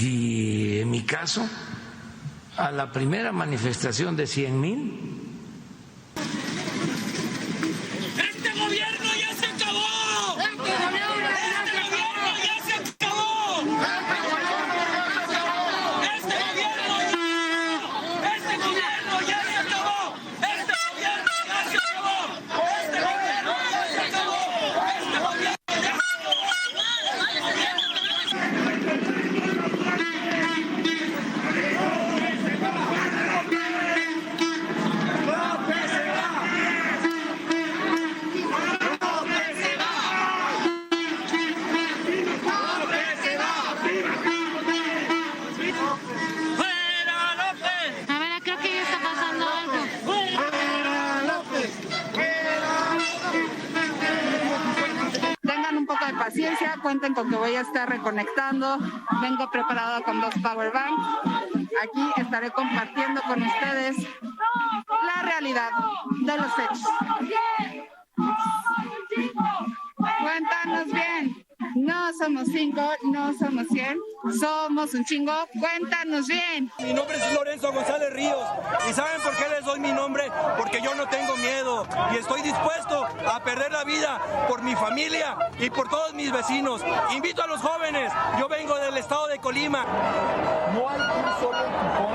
Y en mi caso, a la primera manifestación de 100,000, paciencia, cuenten con que voy a estar reconectando. Vengo preparada con 2 power banks. Aquí estaré compartiendo con ustedes la realidad de los hechos. Cuéntanos bien. No somos 5, no somos 100, somos un chingo. Cuéntanos bien. Mi nombre es Lorenzo González Ríos. ¿Y saben por qué les doy mi nombre? Porque yo no tengo miedo y estoy dispuesto a perder la vida por mi familia y por todos mis vecinos. Invito a los jóvenes. Yo vengo del estado de Colima. No hay un solo empujón,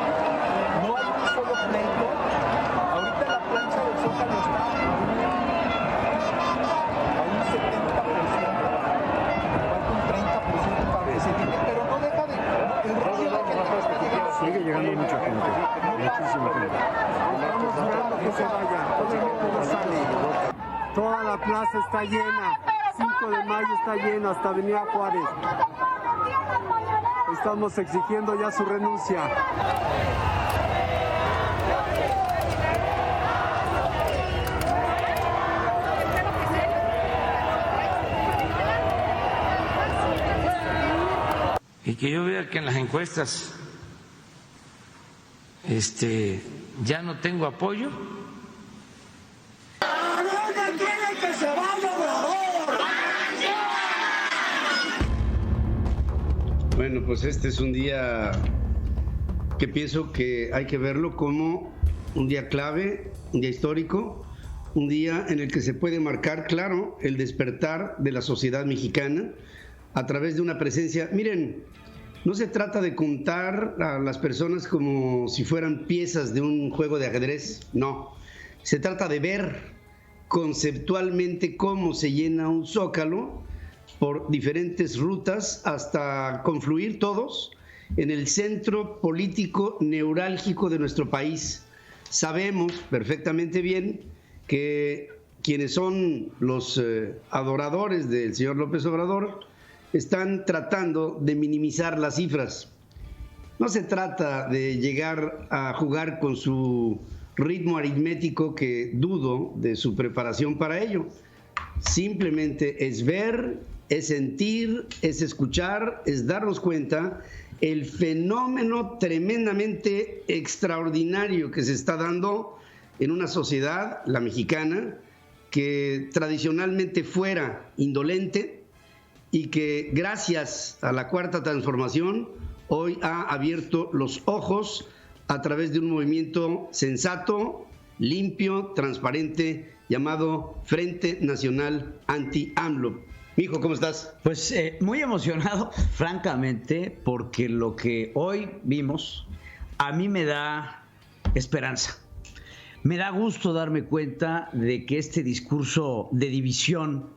no hay un solo pleito. Ahorita la plancha del Zócalo está a un 70%. Pero no deja de... El rollo de que la gente está llegando. Sigue llegando mucha gente, muchísima gente. Vamos a esperar que se vaya, todo el mundo sale. Toda la plaza está llena, 5 de mayo está llena, hasta Avenida Juárez. Estamos exigiendo ya su renuncia. Y que yo vea que en las encuestas ya no tengo apoyo. Bueno, pues este es un día que pienso que hay que verlo como un día clave, un día histórico, un día en el que se puede marcar, claro, el despertar de la sociedad mexicana a través de una presencia. Miren, no se trata de contar a las personas como si fueran piezas de un juego de ajedrez, no. Se trata de ver conceptualmente cómo se llena un zócalo por diferentes rutas hasta confluir todos en el centro político neurálgico de nuestro país. Sabemos perfectamente bien que quienes son los adoradores del señor López Obrador están tratando de minimizar las cifras. No se trata de llegar a jugar con su ritmo aritmético, que dudo de su preparación para ello. Simplemente es ver, es sentir, es escuchar, es darnos cuenta el fenómeno tremendamente extraordinario que se está dando en una sociedad, la mexicana, que tradicionalmente fuera indolente y que gracias a la Cuarta Transformación hoy ha abierto los ojos a través de un movimiento sensato, limpio, transparente, llamado Frente Nacional Anti-AMLO. Mijo, ¿cómo estás? Pues muy emocionado, francamente, porque lo que hoy vimos a mí me da esperanza. Me da gusto darme cuenta de que este discurso de división,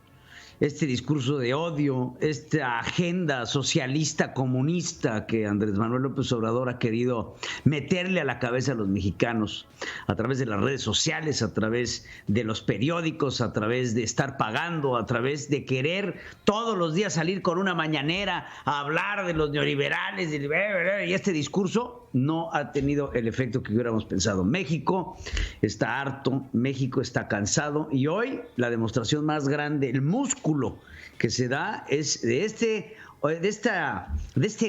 este discurso de odio, esta agenda socialista comunista que Andrés Manuel López Obrador ha querido meterle a la cabeza a los mexicanos a través de las redes sociales, a través de los periódicos, a través de estar pagando, a través de querer todos los días salir con una mañanera a hablar de los neoliberales y este discurso no ha tenido el efecto que hubiéramos pensado. México está harto, México está cansado y hoy la demostración más grande, el músculo que se da es de este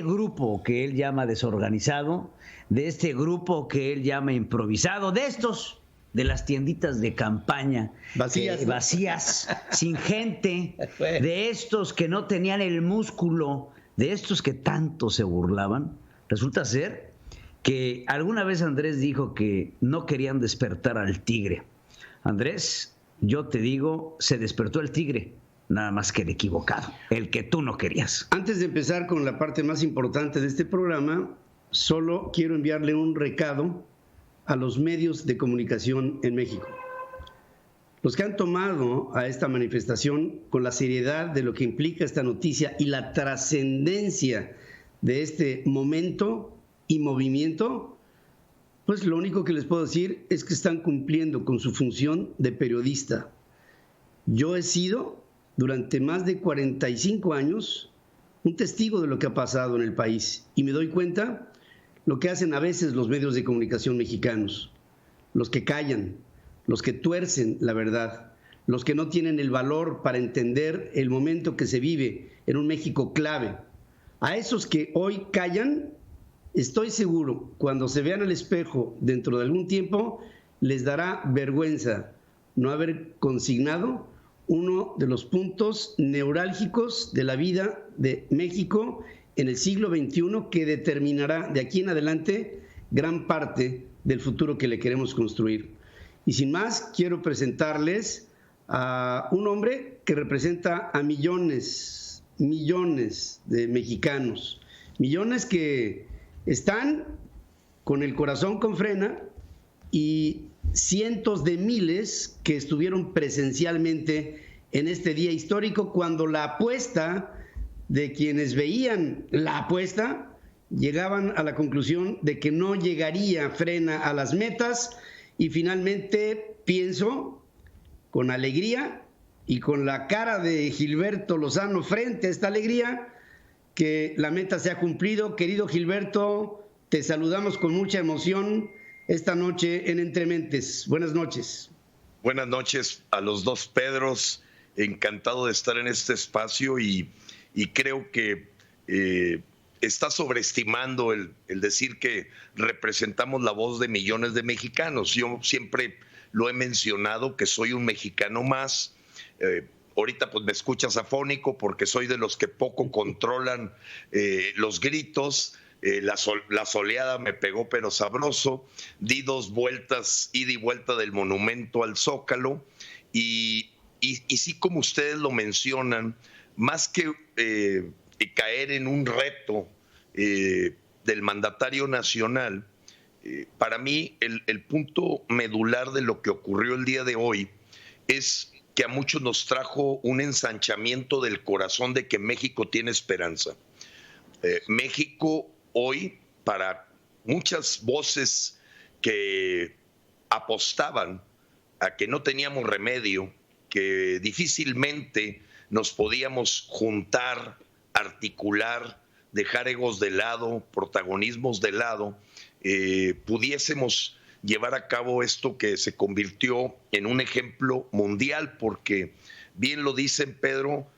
grupo que él llama desorganizado, de este grupo que él llama improvisado, de las tienditas de campaña vacías, sin gente, de estos que no tenían el músculo de estos que tanto se burlaban, resulta ser que alguna vez Andrés dijo que no querían despertar al tigre. Andrés, yo te digo, se despertó el tigre, nada más que el equivocado, el que tú no querías. Antes de empezar con la parte más importante de este programa, solo quiero enviarle un recado a los medios de comunicación en México. Los que han tomado a esta manifestación con la seriedad de lo que implica esta noticia y la trascendencia de este momento y movimiento, pues lo único que les puedo decir es que están cumpliendo con su función de periodista. Yo he sido, durante más de 45 años, un testigo de lo que ha pasado en el país y me doy cuenta lo que hacen a veces los medios de comunicación mexicanos, los que callan, los que tuercen la verdad, los que no tienen el valor para entender el momento que se vive en un México clave. A esos que hoy callan, estoy seguro, cuando se vean al espejo dentro de algún tiempo, les dará vergüenza no haber consignado uno de los puntos neurálgicos de la vida de México en el siglo XXI que determinará de aquí en adelante gran parte del futuro que le queremos construir. Y sin más, quiero presentarles a un hombre que representa a millones de mexicanos, millones que están con el corazón con frena y cientos de miles que estuvieron presencialmente en este día histórico cuando la apuesta de quienes veían la apuesta llegaban a la conclusión de que no llegaría Frena a las metas y finalmente pienso con alegría y con la cara de Gilberto Lozano frente a esta alegría que la meta se ha cumplido. Querido Gilberto, te saludamos con mucha emoción esta noche en Entre Mentes. Buenas noches. Buenas noches a los dos Pedros, encantado de estar en este espacio y creo que está sobreestimando el decir que representamos la voz de millones de mexicanos. Yo siempre lo he mencionado que soy un mexicano más. Ahorita pues me escuchas afónico porque soy de los que poco controlan los gritos. La soleada me pegó pero sabroso. Di 2 vueltas, ida y vuelta del monumento al Zócalo y sí, como ustedes lo mencionan, más que caer en un reto del mandatario nacional, para mí el punto medular de lo que ocurrió el día de hoy es que a muchos nos trajo un ensanchamiento del corazón de que México tiene esperanza. México hoy, para muchas voces que apostaban a que no teníamos remedio, que difícilmente nos podíamos juntar, articular, dejar egos de lado, protagonismos de lado, pudiésemos llevar a cabo esto que se convirtió en un ejemplo mundial, porque bien lo dicen, Pedro,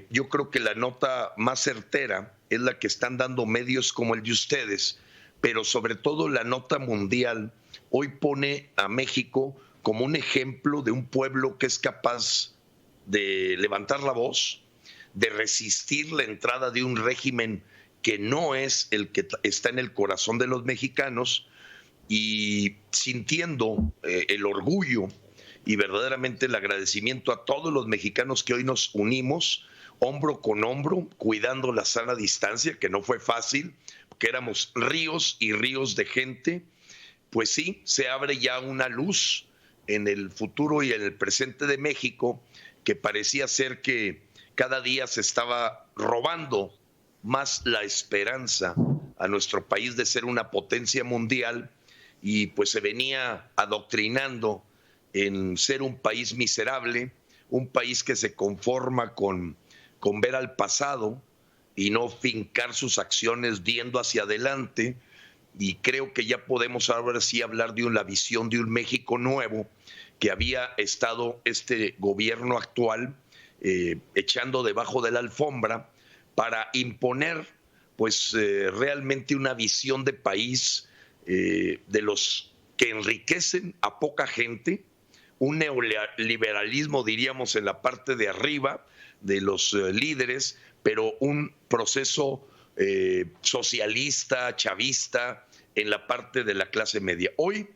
yo creo que la nota más certera es la que están dando medios como el de ustedes, pero sobre todo la nota mundial hoy pone a México como un ejemplo de un pueblo que es capaz de levantar la voz, de resistir la entrada de un régimen que no es el que está en el corazón de los mexicanos, y sintiendo el orgullo y verdaderamente el agradecimiento a todos los mexicanos que hoy nos unimos hombro con hombro, cuidando la sana distancia, que no fue fácil, porque éramos ríos y ríos de gente. Pues sí, se abre ya una luz en el futuro y en el presente de México, que parecía ser que cada día se estaba robando más la esperanza a nuestro país de ser una potencia mundial, y pues se venía adoctrinando en ser un país miserable, un país que se conforma con ver al pasado y no fincar sus acciones viendo hacia adelante. Y creo que ya podemos ahora sí hablar de la visión de un México nuevo que había estado este gobierno actual echando debajo de la alfombra para imponer pues realmente una visión de país de los que enriquecen a poca gente, un neoliberalismo diríamos en la parte de arriba de los líderes, pero un proceso socialista, chavista, en la parte de la clase media. Hoy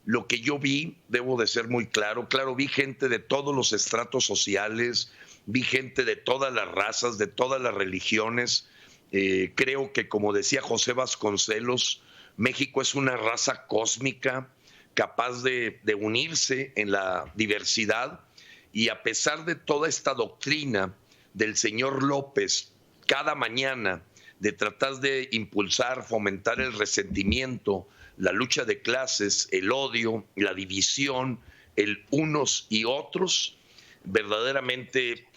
lo que yo vi, debo de ser muy claro, vi gente de todos los estratos sociales, vi gente de todas las razas, de todas las religiones. Creo que, como decía José Vasconcelos, México es una raza cósmica capaz de unirse en la diversidad, y a pesar de toda esta doctrina del señor López cada mañana de tratar de impulsar, fomentar el resentimiento, la lucha de clases, el odio, la división, el unos y otros, verdaderamente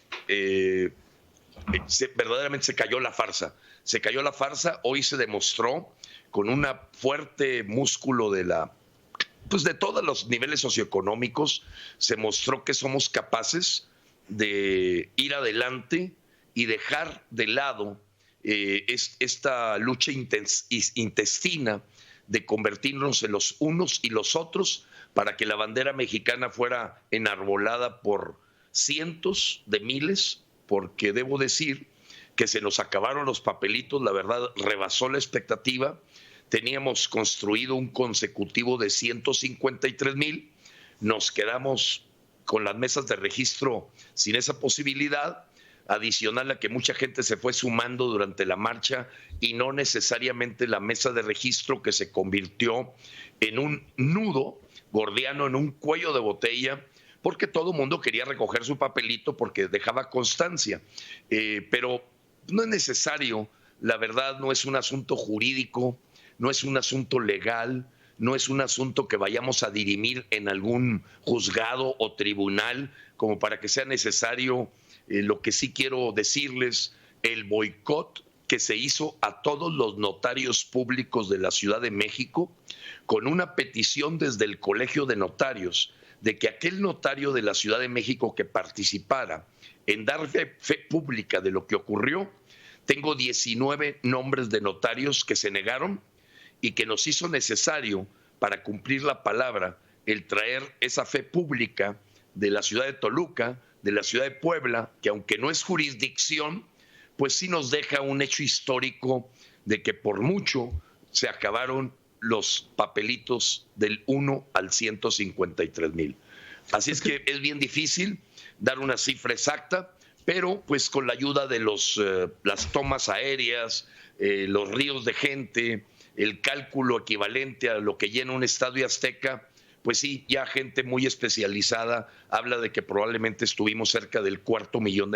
se cayó la farsa. Se cayó la farsa. Hoy se demostró con un fuerte músculo de todos los niveles socioeconómicos, se mostró que somos capaces de ir adelante y dejar de lado esta lucha intestina de convertirnos en los unos y los otros, para que la bandera mexicana fuera enarbolada por cientos de miles, porque debo decir que se nos acabaron los papelitos, la verdad rebasó la expectativa. Teníamos construido un consecutivo de 153,000, nos quedamos con las mesas de registro sin esa posibilidad, adicional a que mucha gente se fue sumando durante la marcha y no necesariamente la mesa de registro, que se convirtió en un nudo gordiano, en un cuello de botella, porque todo el mundo quería recoger su papelito porque dejaba constancia. Pero no es necesario, la verdad no es un asunto jurídico, no es un asunto legal, no es un asunto que vayamos a dirimir en algún juzgado o tribunal como para que sea necesario. Lo que sí quiero decirles, el boicot que se hizo a todos los notarios públicos de la Ciudad de México, con una petición desde el Colegio de Notarios de que aquel notario de la Ciudad de México que participara en dar fe pública de lo que ocurrió. Tengo 19 nombres de notarios que se negaron y que nos hizo necesario, para cumplir la palabra, el traer esa fe pública de la ciudad de Toluca, de la ciudad de Puebla, que aunque no es jurisdicción, pues sí nos deja un hecho histórico de que por mucho se acabaron los papelitos del 1 al 153,000. Así es que es bien difícil dar una cifra exacta, pero pues con la ayuda de las tomas aéreas, los ríos de gente, el cálculo equivalente a lo que llena un estadio Azteca, pues sí, ya gente muy especializada habla de que probablemente estuvimos cerca del 250,000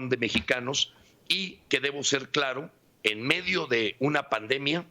de mexicanos, y que debo ser claro, en medio de una pandemia,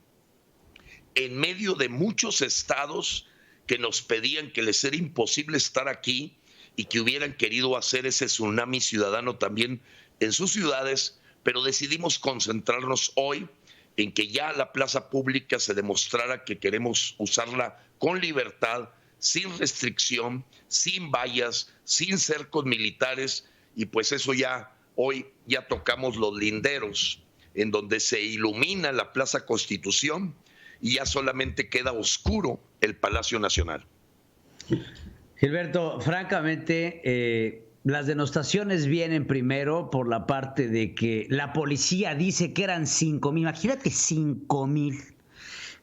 en medio de muchos estados que nos pedían que les era imposible estar aquí y que hubieran querido hacer ese tsunami ciudadano también en sus ciudades, pero decidimos concentrarnos hoy en que ya la plaza pública se demostrara que queremos usarla con libertad, sin restricción, sin vallas, sin cercos militares, y pues eso ya, hoy ya tocamos los linderos, en donde se ilumina la Plaza Constitución y ya solamente queda oscuro el Palacio Nacional. Gilberto, francamente, las denostaciones vienen primero por la parte de que la policía dice que eran 5,000. Imagínate, 5,000.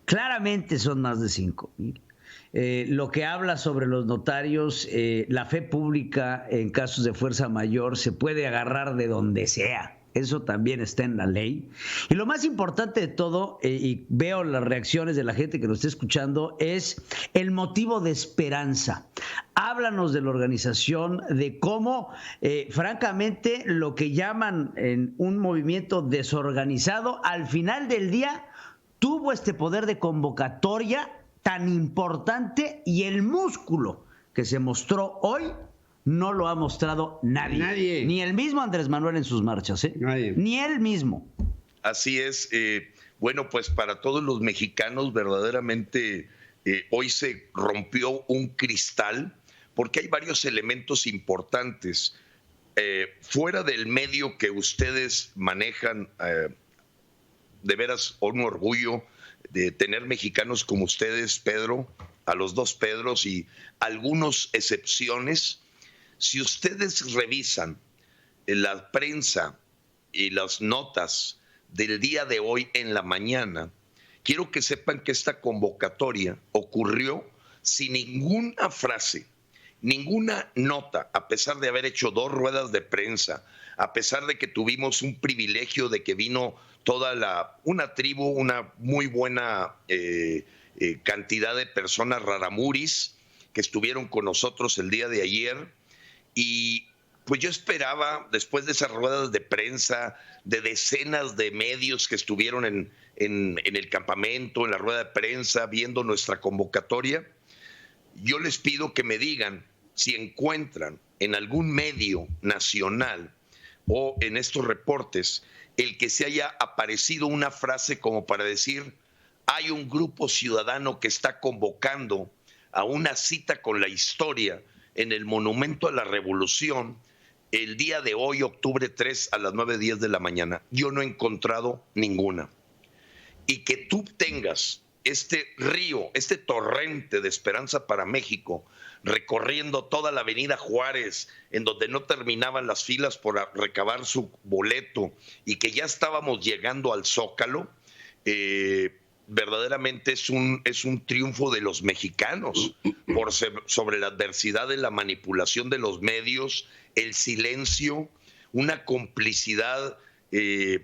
Claramente son más de 5,000. Lo que habla sobre los notarios, la fe pública en casos de fuerza mayor se puede agarrar de donde sea. Eso también está en la ley. Y lo más importante de todo, y veo las reacciones de la gente que nos está escuchando, es el motivo de esperanza. Háblanos de la organización, de cómo, francamente, lo que llaman en un movimiento desorganizado, al final del día tuvo este poder de convocatoria tan importante, y el músculo que se mostró hoy no lo ha mostrado nadie. Ni el mismo Andrés Manuel en sus marchas, Nadie. Ni él mismo. Así es. Bueno, pues para todos los mexicanos verdaderamente hoy se rompió un cristal, porque hay varios elementos importantes. Fuera del medio que ustedes manejan, de veras un orgullo de tener mexicanos como ustedes, Pedro, a los dos Pedros y algunas excepciones. Si ustedes revisan la prensa y las notas del día de hoy en la mañana, quiero que sepan que esta convocatoria ocurrió sin ninguna frase, ninguna nota, a pesar de haber hecho 2 ruedas de prensa, a pesar de que tuvimos un privilegio de que vino una tribu, una muy buena cantidad de personas raramuris que estuvieron con nosotros el día de ayer. Y pues yo esperaba, después de esas ruedas de prensa, de decenas de medios que estuvieron en el campamento, en la rueda de prensa, viendo nuestra convocatoria, yo les pido que me digan si encuentran en algún medio nacional o en estos reportes el que se haya aparecido una frase como para decir: hay un grupo ciudadano que está convocando a una cita con la historia en el Monumento a la Revolución el día de hoy, octubre 3, a las 9:10 de la mañana. Yo no he encontrado ninguna. Y que tú tengas este río, este torrente de esperanza para México, recorriendo toda la avenida Juárez, en donde no terminaban las filas por recabar su boleto y que ya estábamos llegando al Zócalo, verdaderamente es un triunfo de los mexicanos sobre la adversidad de la manipulación de los medios, el silencio, una complicidad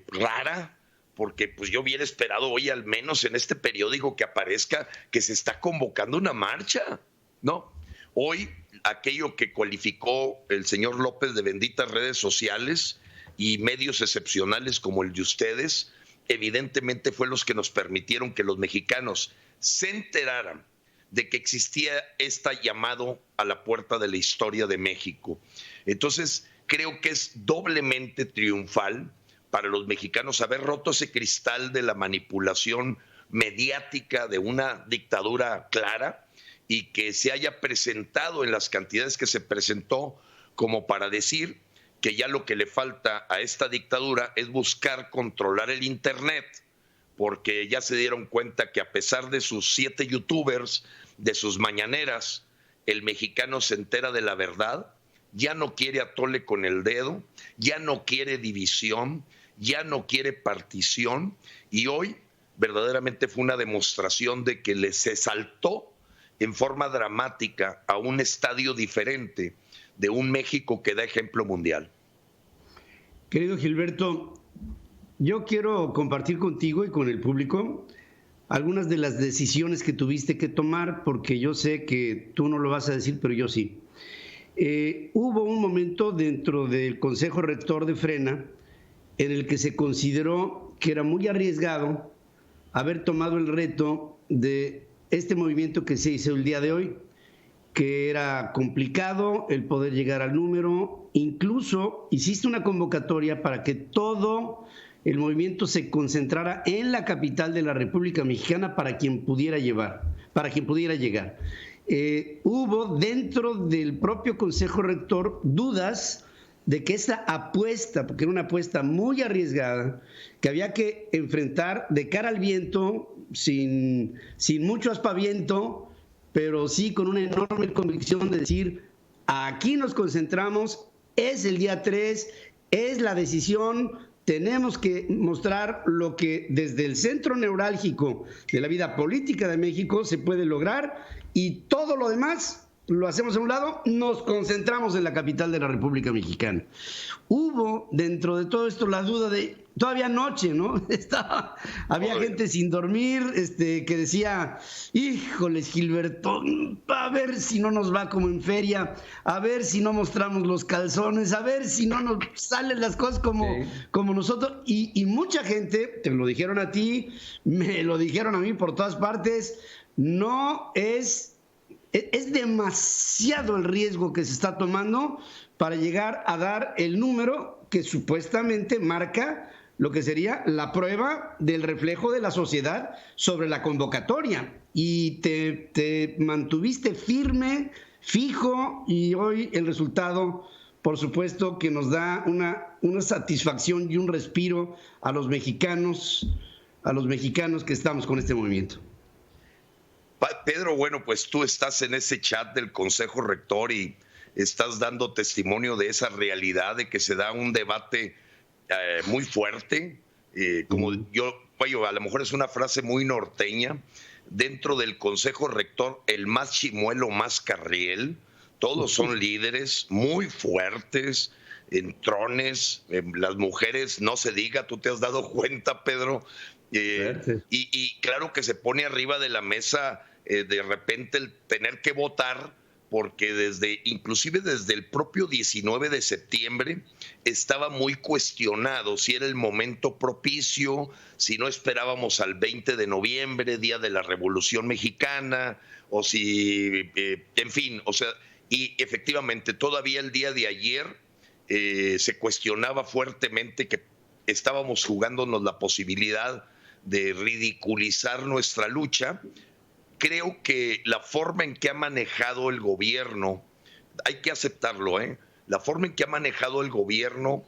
rara, porque pues yo hubiera esperado hoy al menos en este periódico que aparezca que se está convocando una marcha, ¿no? Hoy aquello que cualificó el señor López de benditas redes sociales y medios excepcionales como el de ustedes, evidentemente fue los que nos permitieron que los mexicanos se enteraran de que existía este llamado a la puerta de la historia de México. Entonces, creo que es doblemente triunfal para los mexicanos haber roto ese cristal de la manipulación mediática de una dictadura clara y que se haya presentado en las cantidades que se presentó como para decir que ya lo que le falta a esta dictadura es buscar controlar el Internet, porque ya se dieron cuenta que a pesar de sus 7 youtubers, de sus mañaneras, el mexicano se entera de la verdad, ya no quiere atole con el dedo, ya no quiere división, ya no quiere partición, y hoy verdaderamente fue una demostración de que se saltó en forma dramática a un estadio diferente de un México que da ejemplo mundial. Querido Gilberto, yo quiero compartir contigo y con el público algunas de las decisiones que tuviste que tomar, porque yo sé que tú no lo vas a decir, pero yo sí. Hubo un momento dentro del Consejo Rector de Frena en el que se consideró que era muy arriesgado haber tomado el reto de este movimiento que se hizo el día de hoy, que era complicado el poder llegar al número. Incluso hiciste una convocatoria para que todo el movimiento se concentrara en la capital de la República Mexicana para quien pudiera llegar. Hubo dentro del propio Consejo Rector dudas de que esa apuesta, porque era una apuesta muy arriesgada, que había que enfrentar de cara al viento, sin mucho aspaviento, pero sí con una enorme convicción de decir: aquí nos concentramos, es el día 3, es la decisión, tenemos que mostrar lo que desde el centro neurálgico de la vida política de México se puede lograr, y todo lo demás lo hacemos a un lado, nos concentramos en la capital de la República Mexicana. Hubo dentro de todo esto la duda de, todavía anoche, ¿no? Había gente sin dormir, que decía: híjoles, Gilberto, a ver si no nos va como en feria, a ver si no mostramos los calzones, a ver si no nos salen las cosas como nosotros. Y mucha gente, te lo dijeron a ti, me lo dijeron a mí por todas partes, es demasiado el riesgo que se está tomando para llegar a dar el número que supuestamente marca lo que sería la prueba del reflejo de la sociedad sobre la convocatoria. Y te mantuviste firme, fijo, y hoy el resultado, por supuesto, que nos da una satisfacción y un respiro a los mexicanos que estamos con este movimiento. Pedro, bueno, pues tú estás en ese chat del Consejo Rector y estás dando testimonio de esa realidad de que se da un debate muy fuerte, como a lo mejor es una frase muy norteña, dentro del Consejo Rector, el más chimuelo, más carriel, todos son líderes muy fuertes, entrones, las mujeres, no se diga, tú te has dado cuenta, Pedro, y claro que se pone arriba de la mesa de repente el tener que votar, porque inclusive desde el propio 19 de septiembre estaba muy cuestionado si era el momento propicio, si no esperábamos al 20 de noviembre, día de la Revolución Mexicana, o si, en fin, o sea, y efectivamente todavía el día de ayer se cuestionaba fuertemente que estábamos jugándonos la posibilidad de ridiculizar nuestra lucha. Creo que la forma en que ha manejado el gobierno, hay que aceptarlo, la forma en que ha manejado el gobierno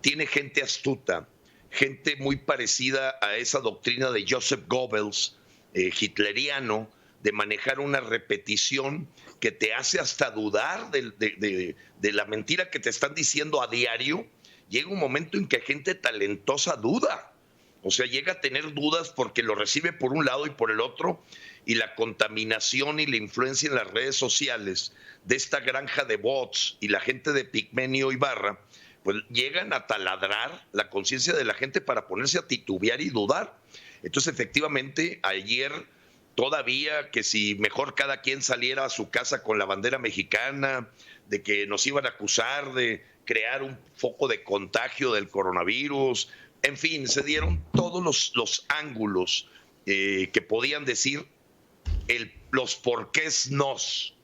tiene gente astuta, gente muy parecida a esa doctrina de Joseph Goebbels, hitleriano, de manejar una repetición que te hace hasta dudar de la mentira que te están diciendo a diario. Llega un momento en que gente talentosa duda. O sea, llega a tener dudas porque lo recibe por un lado y por el otro, y la contaminación y la influencia en las redes sociales de esta granja de bots y la gente de Pigmenio Ibarra, pues llegan a taladrar la conciencia de la gente para ponerse a titubear y dudar. Entonces, efectivamente, ayer todavía que si mejor cada quien saliera a su casa con la bandera mexicana, de que nos iban a acusar de crear un foco de contagio del coronavirus. En fin, se dieron todos los ángulos que podían decir los porqués nos.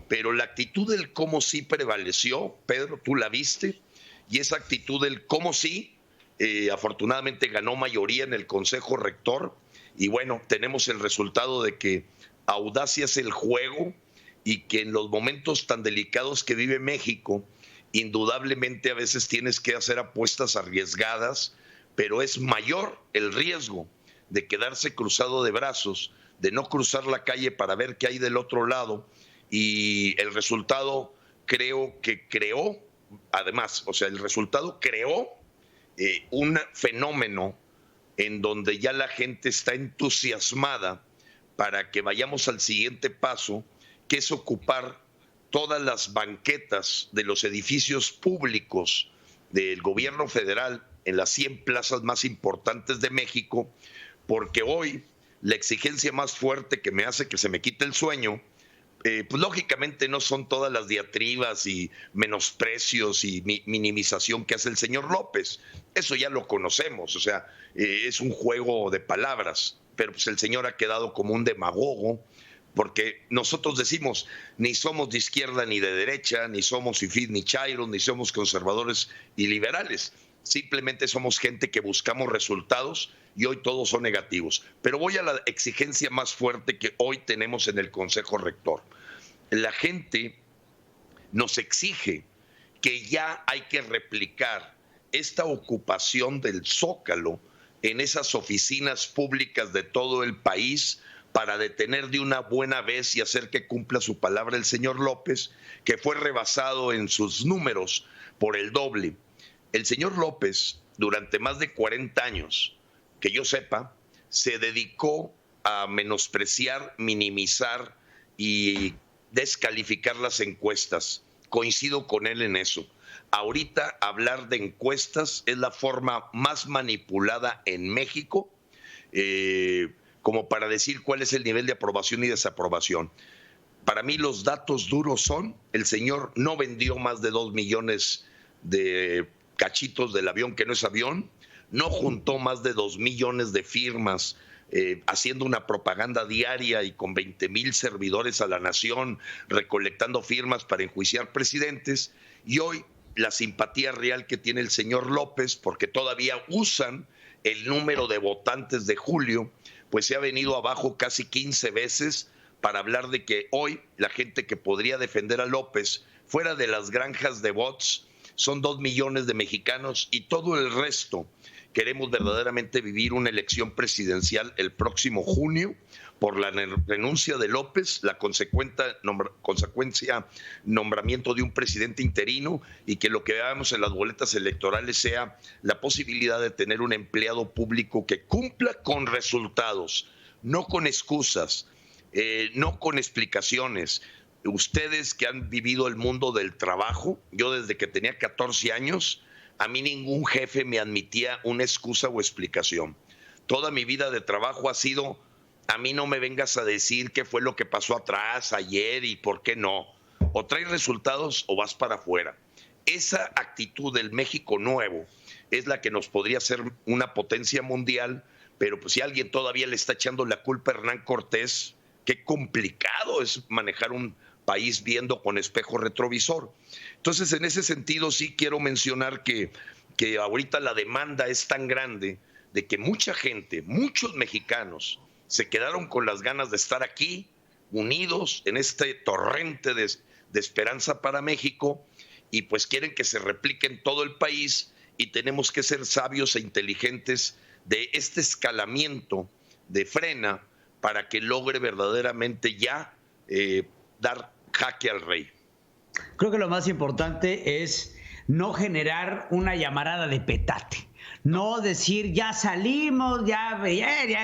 Pero la actitud del cómo sí prevaleció, Pedro, tú la viste, y esa actitud del cómo sí, afortunadamente ganó mayoría en el Consejo Rector, y bueno, tenemos el resultado de que audacia es el juego y que en los momentos tan delicados que vive México, indudablemente a veces tienes que hacer apuestas arriesgadas, pero es mayor el riesgo de quedarse cruzado de brazos, de no cruzar la calle para ver qué hay del otro lado, y el resultado creo que creó, además, o sea, el resultado creó un fenómeno en donde ya la gente está entusiasmada para que vayamos al siguiente paso, que es ocupar todas las banquetas de los edificios públicos del gobierno federal en las 100 plazas más importantes de México, porque hoy la exigencia más fuerte que me hace que se me quite el sueño, pues lógicamente no son todas las diatribas y menosprecios y minimización que hace el señor López. Eso ya lo conocemos, o sea, es un juego de palabras, pero pues el señor ha quedado como un demagogo, porque nosotros decimos, ni somos de izquierda ni de derecha, ni somos fifís ni chairos, ni somos conservadores y liberales. Simplemente somos gente que buscamos resultados y hoy todos son negativos. Pero voy a la exigencia más fuerte que hoy tenemos en el Consejo Rector. La gente nos exige que ya hay que replicar esta ocupación del Zócalo en esas oficinas públicas de todo el país para detener de una buena vez y hacer que cumpla su palabra el señor López, que fue rebasado en sus números por el doble. El señor López, durante más de 40 años, que yo sepa, se dedicó a menospreciar, minimizar y descalificar las encuestas. Coincido con él en eso. Ahorita hablar de encuestas es la forma más manipulada en México, como para decir cuál es el nivel de aprobación y desaprobación. Para mí los datos duros son, el señor no vendió más de 2 millones de cachitos del avión que no es avión, no juntó más de 2 millones de firmas haciendo una propaganda diaria y con 20,000 servidores a la nación recolectando firmas para enjuiciar presidentes, y hoy la simpatía real que tiene el señor López, porque todavía usan el número de votantes de julio, pues se ha venido abajo casi 15 veces para hablar de que hoy la gente que podría defender a López fuera de las granjas de bots son 2 millones de mexicanos, y todo el resto queremos verdaderamente vivir una elección presidencial el próximo junio por la renuncia de López, la consecuencia nombramiento de un presidente interino, y que lo que veamos en las boletas electorales sea la posibilidad de tener un empleado público que cumpla con resultados, no con excusas, no con explicaciones. Ustedes que han vivido el mundo del trabajo, yo desde que tenía 14 años, a mí ningún jefe me admitía una excusa o explicación. Toda mi vida de trabajo ha sido: a mí no me vengas a decir qué fue lo que pasó atrás, ayer y por qué no. O traes resultados o vas para afuera. Esa actitud del México nuevo es la que nos podría hacer una potencia mundial, pero pues si alguien todavía le está echando la culpa a Hernán Cortés, qué complicado es manejar un país viendo con espejo retrovisor. Entonces, en ese sentido sí quiero mencionar que ahorita la demanda es tan grande de que mucha gente, muchos mexicanos, se quedaron con las ganas de estar aquí, unidos en este torrente de esperanza para México, y pues quieren que se replique en todo el país, y tenemos que ser sabios e inteligentes de este escalamiento de frena para que logre verdaderamente ya dar jaque al rey. Creo que lo más importante es no generar una llamarada de petate. No decir, ya salimos, ya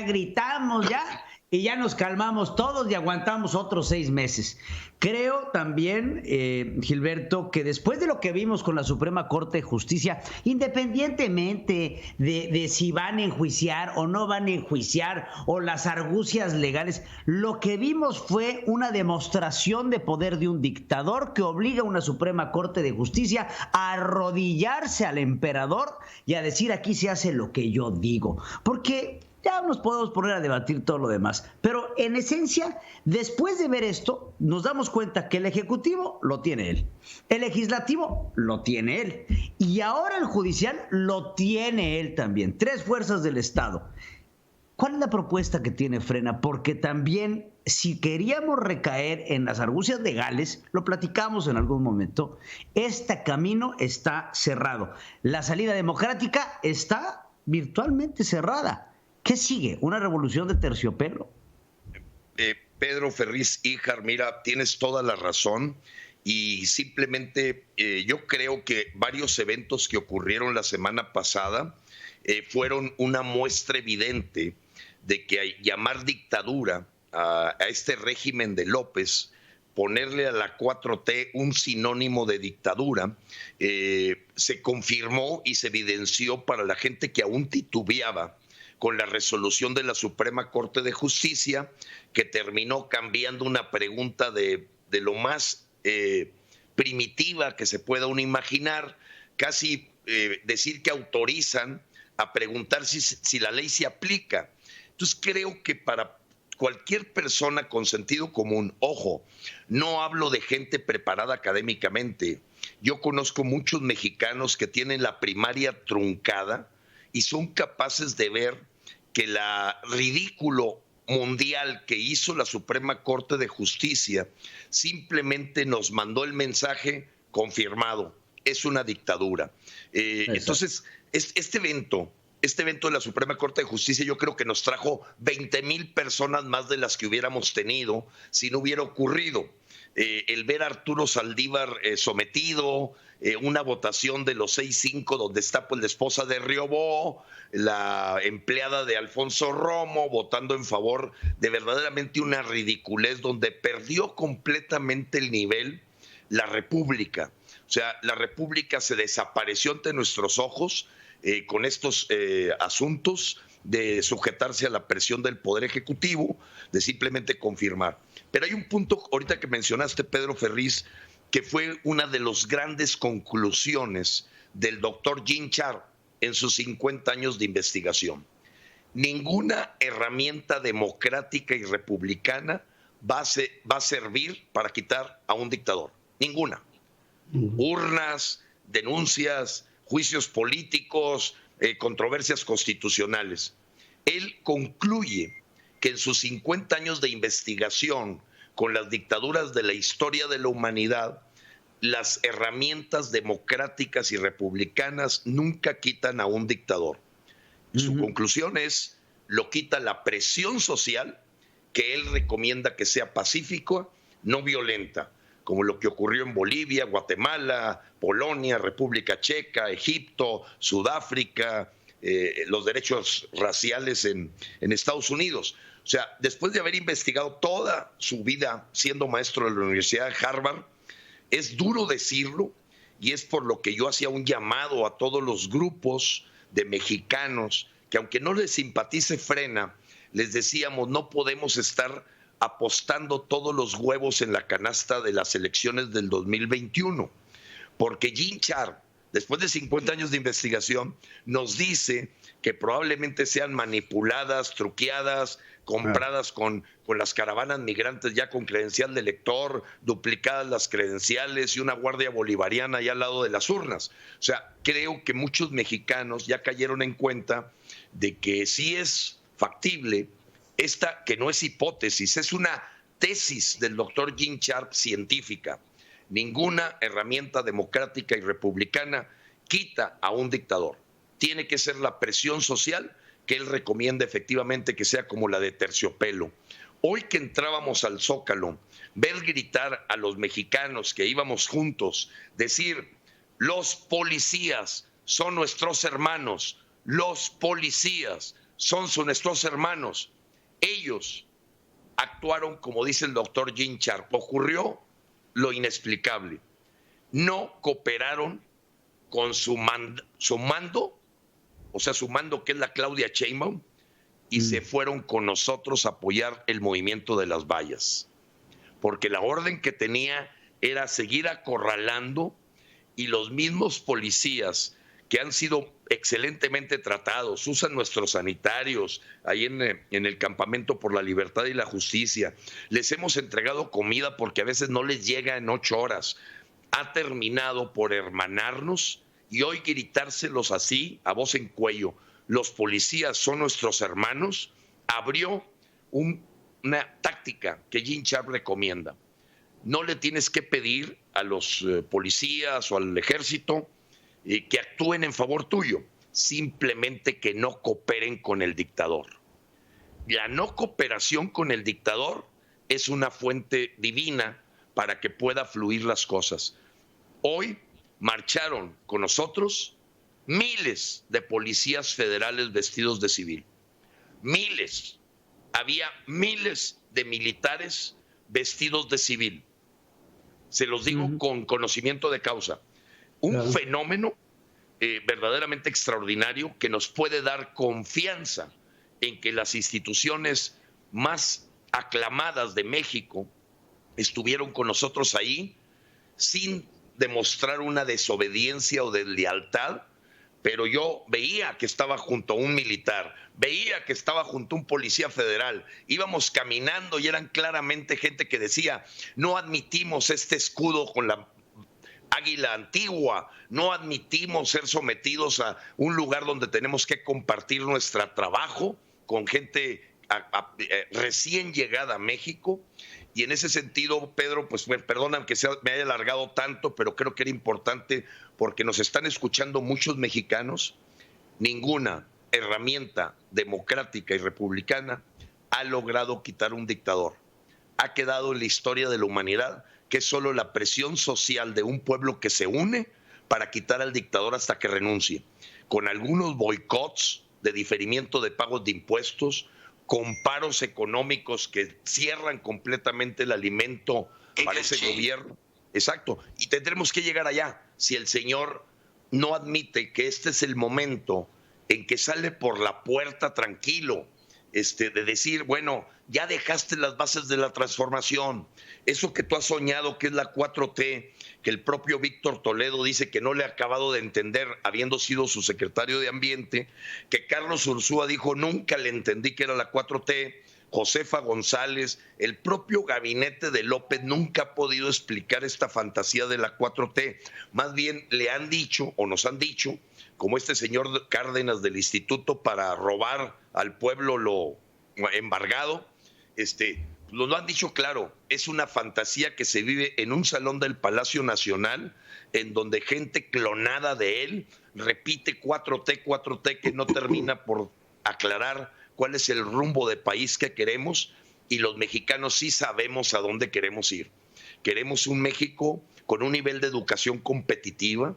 gritamos, ya, y ya nos calmamos todos y aguantamos otros 6 meses. Creo también, Gilberto, que después de lo que vimos con la Suprema Corte de Justicia, independientemente de si van a enjuiciar o no van a enjuiciar, o las argucias legales, lo que vimos fue una demostración de poder de un dictador que obliga a una Suprema Corte de Justicia a arrodillarse al emperador y a decir: aquí se hace lo que yo digo. Porque ya nos podemos poner a debatir todo lo demás, pero en esencia, después de ver esto, nos damos cuenta que el Ejecutivo lo tiene él, el Legislativo lo tiene él, y ahora el Judicial lo tiene él también. 3 fuerzas del Estado. ¿Cuál es la propuesta que tiene Frena? Porque también, si queríamos recaer en las argucias legales, lo platicamos en algún momento, este camino está cerrado. La salida democrática está virtualmente cerrada. ¿Qué sigue? ¿Una revolución de terciopelo? Pedro Ferriz Híjar, mira, tienes toda la razón, y simplemente yo creo que varios eventos que ocurrieron la semana pasada fueron una muestra evidente de que llamar dictadura a este régimen de López, ponerle a la 4T un sinónimo de dictadura, se confirmó y se evidenció para la gente que aún titubeaba con la resolución de la Suprema Corte de Justicia, que terminó cambiando una pregunta de lo más primitiva que se pueda uno imaginar, casi decir que autorizan a preguntar si la ley se aplica. Entonces creo que para cualquier persona con sentido común, ojo, no hablo de gente preparada académicamente, yo conozco muchos mexicanos que tienen la primaria truncada y son capaces de ver que la ridículo mundial que hizo la Suprema Corte de Justicia simplemente nos mandó el mensaje confirmado: es una dictadura. Entonces, este evento de la Suprema Corte de Justicia yo creo que nos trajo 20,000 personas más de las que hubiéramos tenido si no hubiera ocurrido. El ver a Arturo Saldívar sometido, una votación de los 6-5 donde está pues la esposa de Riobó, la empleada de Alfonso Romo, votando en favor de verdaderamente una ridiculez donde perdió completamente el nivel la República. O sea, la República se desapareció ante nuestros ojos con estos asuntos de sujetarse a la presión del Poder Ejecutivo, de simplemente confirmar. Pero hay un punto ahorita que mencionaste, Pedro Ferriz, que fue una de las grandes conclusiones del doctor Jean Char en sus 50 años de investigación. Ninguna herramienta democrática y republicana va a servir para quitar a un dictador. Ninguna. Urnas, denuncias, juicios políticos, controversias constitucionales. Él concluye que en sus 50 años de investigación con las dictaduras de la historia de la humanidad, las herramientas democráticas y republicanas nunca quitan a un dictador. Su conclusión es, lo quita la presión social que él recomienda que sea pacífica, no violenta, como lo que ocurrió en Bolivia, Guatemala, Polonia, República Checa, Egipto, Sudáfrica, los derechos raciales en Estados Unidos. O sea, después de haber investigado toda su vida siendo maestro de la Universidad de Harvard, es duro decirlo, y es por lo que yo hacía un llamado a todos los grupos de mexicanos que, aunque no les simpatice Frena, les decíamos, no podemos estar apostando todos los huevos en la canasta de las elecciones del 2021, porque Jean Charp, después de 50 años de investigación, nos dice que probablemente sean manipuladas, truqueadas, compradas con las caravanas migrantes ya con credencial de elector, duplicadas las credenciales y una guardia bolivariana allá al lado de las urnas. O sea, creo que muchos mexicanos ya cayeron en cuenta de que sí es factible esta, que no es hipótesis, es una tesis del doctor Jean Charp científica. Ninguna herramienta democrática y republicana quita a un dictador. Tiene que ser la presión social que él recomienda efectivamente que sea como la de Terciopelo. Hoy que entrábamos al Zócalo, ver gritar a los mexicanos que íbamos juntos, decir, los policías son nuestros hermanos, los policías son nuestros hermanos. Ellos actuaron como dice el doctor Jean Charp. Ocurrió lo inexplicable. No cooperaron con su mando, o sea, su mando que es la Claudia Sheinbaum, y se fueron con nosotros a apoyar el movimiento de las vallas. Porque la orden que tenía era seguir acorralando, y los mismos policías que han sido excelentemente tratados, usan nuestros sanitarios ahí en el Campamento por la Libertad y la Justicia, les hemos entregado comida porque a veces no les llega en 8 horas, ha terminado por hermanarnos, y hoy gritárselos así, a voz en cuello, los policías son nuestros hermanos, abrió una táctica que Jean Charp recomienda. No le tienes que pedir a los policías o al ejército que actúen en favor tuyo, simplemente que no cooperen con el dictador. La no cooperación con el dictador es una fuente divina para que pueda fluir las cosas. Hoy marcharon con nosotros miles de policías federales vestidos de civil. Miles. Había miles de militares vestidos de civil. Se los digo con conocimiento de causa. Un fenómeno verdaderamente extraordinario que nos puede dar confianza en que las instituciones más aclamadas de México estuvieron con nosotros ahí sin demostrar una desobediencia o deslealtad, pero yo veía que estaba junto a un militar, veía que estaba junto a un policía federal, íbamos caminando y eran claramente gente que decía, no admitimos este escudo con la águila antigua, no admitimos ser sometidos a un lugar donde tenemos que compartir nuestro trabajo con gente recién llegada a México. Y en ese sentido, Pedro, pues perdona que me haya alargado tanto, pero creo que era importante porque nos están escuchando muchos mexicanos. Ninguna herramienta democrática y republicana ha logrado quitar un dictador. Ha quedado en la historia de la humanidad que es solo la presión social de un pueblo que se une para quitar al dictador hasta que renuncie, con algunos boicots de diferimiento de pagos de impuestos, con paros económicos que cierran completamente el alimento para ese gobierno. Exacto, y tendremos que llegar allá. Si el señor no admite que este es el momento en que sale por la puerta tranquilo, de decir, bueno, ya dejaste las bases de la transformación, eso que tú has soñado que es la 4T, que el propio Víctor Toledo dice que no le ha acabado de entender, habiendo sido su secretario de Ambiente, que Carlos Ursúa dijo, nunca le entendí que era la 4T, Josefa González, el propio gabinete de López nunca ha podido explicar esta fantasía de la 4T, más bien le han dicho, o nos han dicho, como este señor Cárdenas del Instituto para robar al pueblo lo embargado, lo han dicho claro, es una fantasía que se vive en un salón del Palacio Nacional, en donde gente clonada de él repite 4T, 4T, que no termina por aclarar cuál es el rumbo de país que queremos, y los mexicanos sí sabemos a dónde queremos ir. Queremos un México con un nivel de educación competitiva,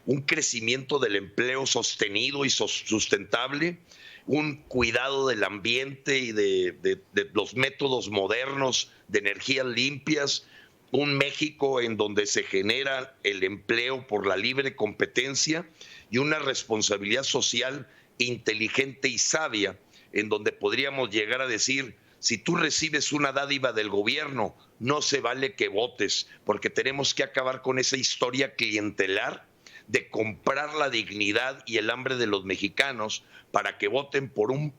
un crecimiento del empleo sostenido y sustentable, un cuidado del ambiente y de los métodos modernos de energías limpias, un México en donde se genera el empleo por la libre competencia y una responsabilidad social inteligente y sabia, en donde podríamos llegar a decir: si tú recibes una dádiva del gobierno, no se vale que votes, porque tenemos que acabar con esa historia clientelar de comprar la dignidad y el hambre de los mexicanos para que voten por un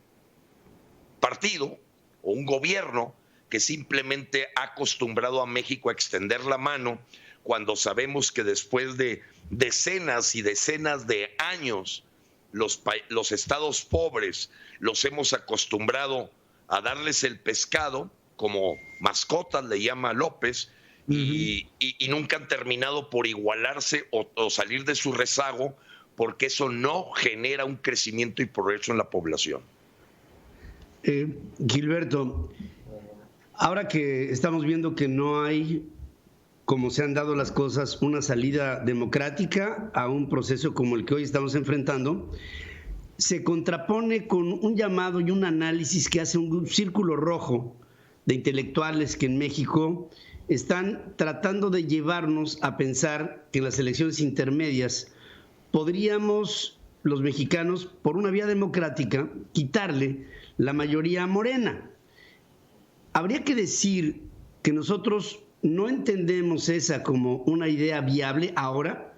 partido o un gobierno que simplemente ha acostumbrado a México a extender la mano, cuando sabemos que después de decenas y decenas de años los estados pobres los hemos acostumbrado a darles el pescado como mascotas, le llama López, y nunca han terminado por igualarse o salir de su rezago, porque eso no genera un crecimiento y progreso en la población. Gilberto, ahora que estamos viendo que no hay, como se han dado las cosas, una salida democrática a un proceso como el que hoy estamos enfrentando, se contrapone con un llamado y un análisis que hace un círculo rojo de intelectuales que en México están tratando de llevarnos a pensar que en las elecciones intermedias podríamos, los mexicanos, por una vía democrática, quitarle la mayoría a Morena. Habría que decir que nosotros no entendemos esa como una idea viable ahora,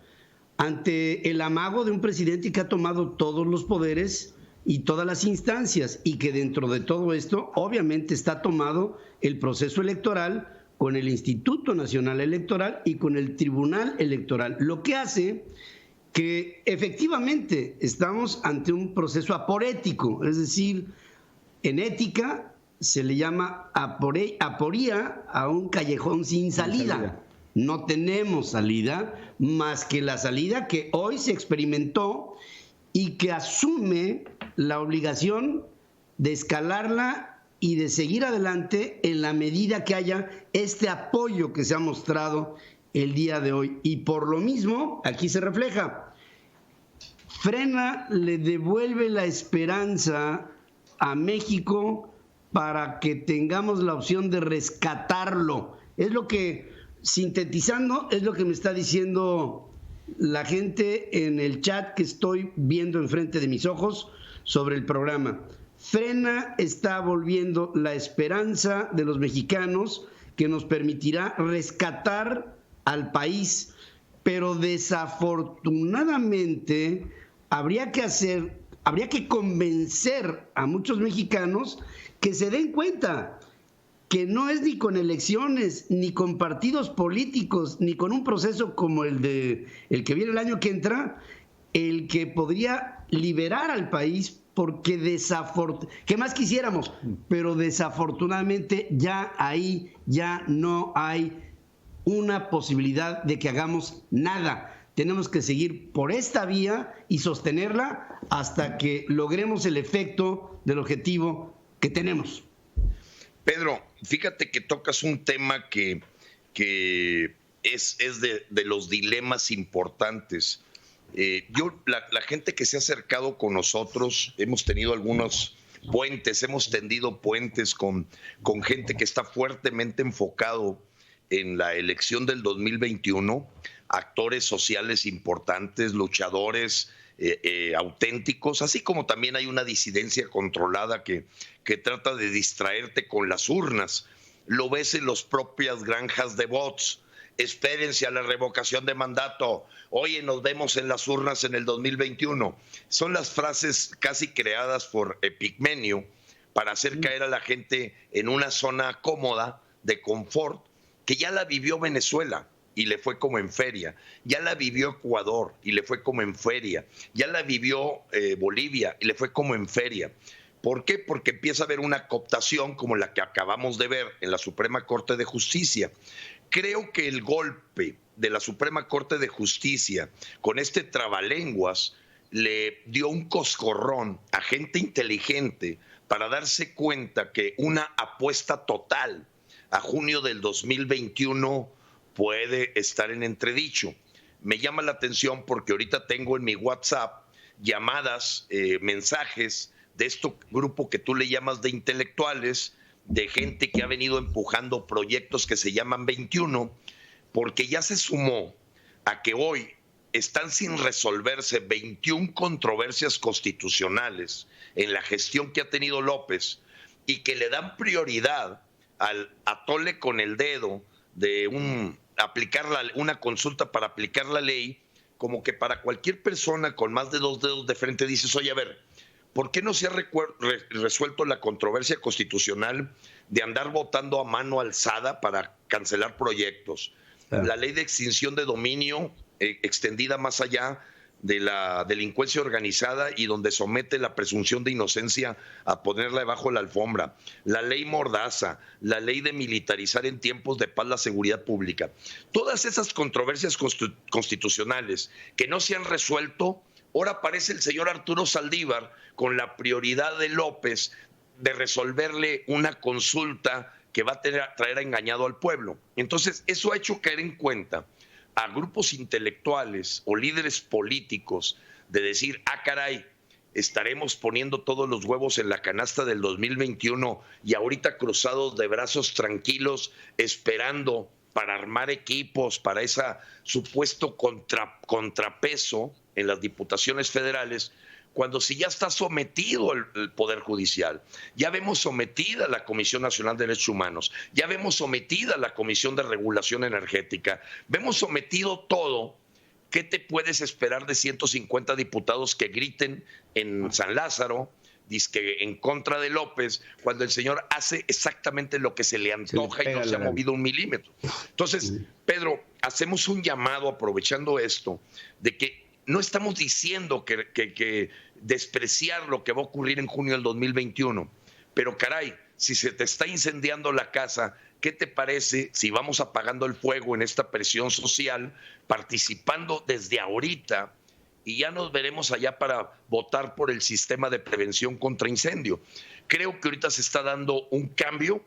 ante el amago de un presidente que ha tomado todos los poderes y todas las instancias, y que dentro de todo esto obviamente está tomado el proceso electoral con el Instituto Nacional Electoral y con el Tribunal Electoral, lo que hace que efectivamente estamos ante un proceso aporético, es decir, en ética se le llama aporía a un callejón sin salida. No tenemos salida más que la salida que hoy se experimentó y que asume la obligación de escalarla y de seguir adelante en la medida que haya este apoyo que se ha mostrado el día de hoy. Y por lo mismo, aquí se refleja, Frena le devuelve la esperanza a México para que tengamos la opción de rescatarlo. Es lo que, sintetizando, es lo que me está diciendo la gente en el chat que estoy viendo enfrente de mis ojos sobre el programa. Frena está volviendo la esperanza de los mexicanos que nos permitirá rescatar al país, pero desafortunadamente habría que convencer a muchos mexicanos que se den cuenta que no es ni con elecciones, ni con partidos políticos, ni con un proceso como el que viene el año que entra, el que podría liberar al país, porque ¿qué más quisiéramos? Pero desafortunadamente ya no hay una posibilidad de que hagamos nada. Tenemos que seguir por esta vía y sostenerla hasta que logremos el efecto del objetivo que tenemos. Pedro, fíjate que tocas un tema que es de los dilemas importantes. La gente que se ha acercado con nosotros, hemos tenido algunos puentes, hemos tendido puentes con gente que está fuertemente enfocado en la elección del 2021, actores sociales importantes, luchadores auténticos, así como también hay una disidencia controlada que trata de distraerte con las urnas. Lo ves en las propias granjas de bots. Espérense a la revocación de mandato. Oye, nos vemos en las urnas en el 2021. Son las frases casi creadas por Epigmenio para hacer caer a la gente en una zona cómoda de confort, que ya la vivió Venezuela y le fue como en feria, ya la vivió Ecuador y le fue como en feria, ya la vivió Bolivia y le fue como en feria. ¿Por qué? Porque empieza a haber una cooptación como la que acabamos de ver en la Suprema Corte de Justicia. Creo que el golpe de la Suprema Corte de Justicia con este trabalenguas le dio un coscorrón a gente inteligente para darse cuenta que una apuesta total a junio del 2021 puede estar en entredicho. Me llama la atención porque ahorita tengo en mi WhatsApp llamadas, mensajes de este grupo que tú le llamas de intelectuales, de gente que ha venido empujando proyectos que se llaman 21, porque ya se sumó a que hoy están sin resolverse 21 controversias constitucionales en la gestión que ha tenido López y que le dan prioridad al atole con el dedo de una consulta para aplicar la ley, como que para cualquier persona con más de 2 dedos de frente dices, oye, a ver, ¿por qué no se ha resuelto la controversia constitucional de andar votando a mano alzada para cancelar proyectos? La ley de extinción de dominio extendida más allá de la delincuencia organizada y donde somete la presunción de inocencia a ponerla debajo de la alfombra, la ley Mordaza, la ley de militarizar en tiempos de paz la seguridad pública. Todas esas controversias constitucionales que no se han resuelto, ahora aparece el señor Arturo Saldívar con la prioridad de López de resolverle una consulta que va a traer engañado al pueblo. Entonces, eso ha hecho caer en cuenta a grupos intelectuales o líderes políticos de decir, caray, estaremos poniendo todos los huevos en la canasta del 2021 y ahorita cruzados de brazos tranquilos esperando para armar equipos para ese supuesto contrapeso en las diputaciones federales, cuando si ya está sometido el Poder Judicial, ya vemos sometida la Comisión Nacional de Derechos Humanos, ya vemos sometida la Comisión de Regulación Energética, vemos sometido todo. ¿Qué te puedes esperar de 150 diputados que griten en San Lázaro, dizque en contra de López, cuando el señor hace exactamente lo que se le antoja y no se ha movido un milímetro? Entonces, Pedro, hacemos un llamado aprovechando esto, de que no estamos diciendo que despreciar lo que va a ocurrir en junio del 2021, pero caray, si se te está incendiando la casa, ¿qué te parece si vamos apagando el fuego en esta presión social, participando desde ahorita y ya nos veremos allá para votar por el sistema de prevención contra incendio? Creo que ahorita se está dando un cambio.